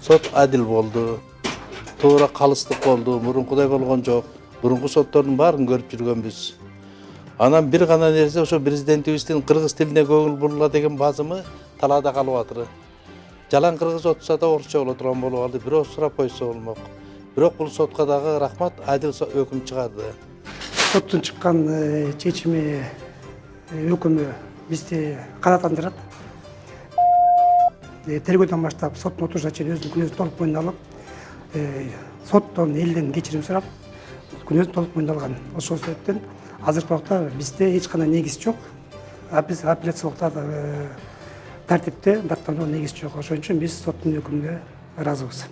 Сот адил болду. Туура калыстык болду. Мурункудай болгон жок. Мурунку соттордун баарын көрүп жүргөнбүз. Анан бир гана нерсе ошо президентибиздин кыргыз тилине көңүл бурула деген базымы талаада калып атыр. Жалаң кыргыз отурса да орусча боло турган болуп калды. Бирок сурап койсо болмок. Бирок бул сотко дагы рахмат, адил өкүм чыгарды. Соттун чыккан чечими өкүмү бизди канааттандырат. Тергөөдөн баштап соттун отурушуна чейин өзүнүн күнөөсүн толук мойнуна алып, соттон элден кечирим сурап, күнөөсүн толук мойнуна алган. Ошол себептен азыркы убакта бизде эч кандай негиз жок. Биз апелляциялык тартипте даттануу негиз жок. Ошон үчүн биз соттун өкүмүнө ыраазыбыз.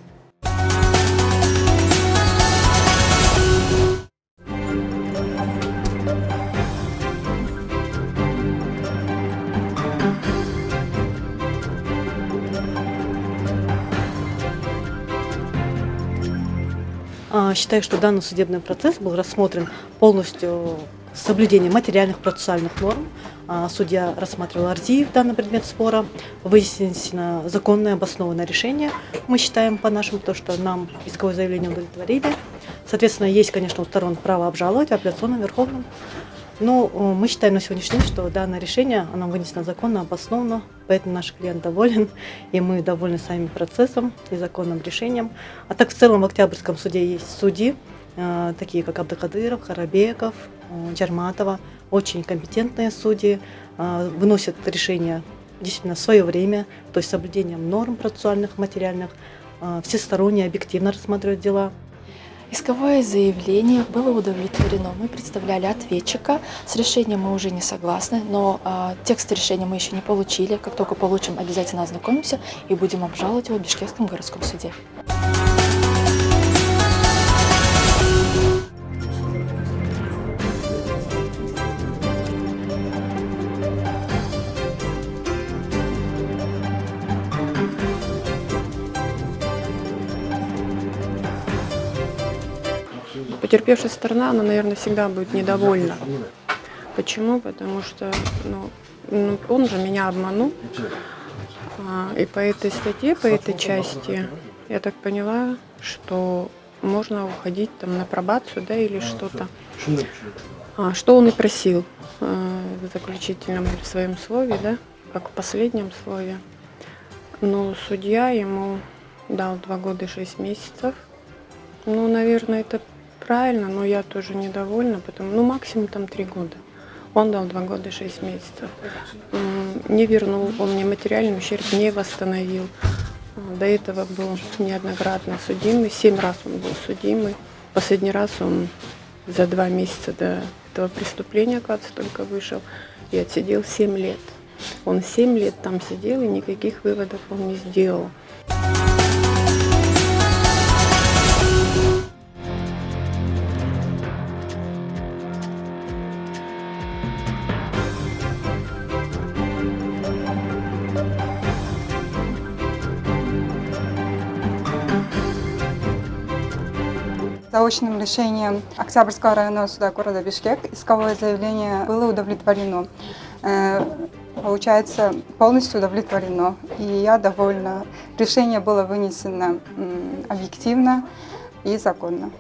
Считаю, что данный судебный процесс был рассмотрен полностью с соблюдением материальных процессуальных норм. Судья рассматривал арзии в данный предмет спора, выяснено законное обоснованное решение. Мы считаем по-нашему то, что нам исковое заявление удовлетворили. Соответственно, есть, конечно, у сторон право обжаловать в апелляционном, верховном. Но мы считаем на сегодняшний день, что данное решение, оно вынесено законно, обоснованно, поэтому наш клиент доволен, и мы довольны самим процессом и законным решением. А так в целом в Октябрьском суде есть судьи, такие как Абдыкадыров, Харабеков, Джарматова, очень компетентные судьи, выносят решения действительно в свое время, то есть с соблюдением норм процессуальных, материальных, всесторонне, объективно рассматривают дела. Исковое заявление было удовлетворено. Мы представляли ответчика. С решением мы уже не согласны, но текст решения мы еще не получили. Как только получим, обязательно ознакомимся и будем обжаловать его в Бишкекском городском суде. Потерпевшая сторона, она, наверное, всегда будет недовольна. Почему? Потому что он же меня обманул. И по этой статье, по этой части, я так поняла, что можно уходить там на пробацию, да, или что-то. Что он и просил в заключительном в своем слове, да, как в последнем слове. Но судья ему дал 2 года и 6 месяцев. Ну, наверное, это правильно, но я тоже недовольна, потому максимум там 3 года. Он дал 2 года и 6 месяцев. Не вернул, он мне материальный ущерб не восстановил. До этого был неоднократно судимый, 7 раз он был судимый. Последний раз он за 2 месяца до этого преступления, оказывается, только вышел и отсидел 7 лет. Он 7 лет там сидел и никаких выводов он не сделал. Заочным решением Октябрьского районного суда города Бишкек исковое заявление было удовлетворено. Получается, полностью удовлетворено. И я довольна. Решение было вынесено объективно и законно.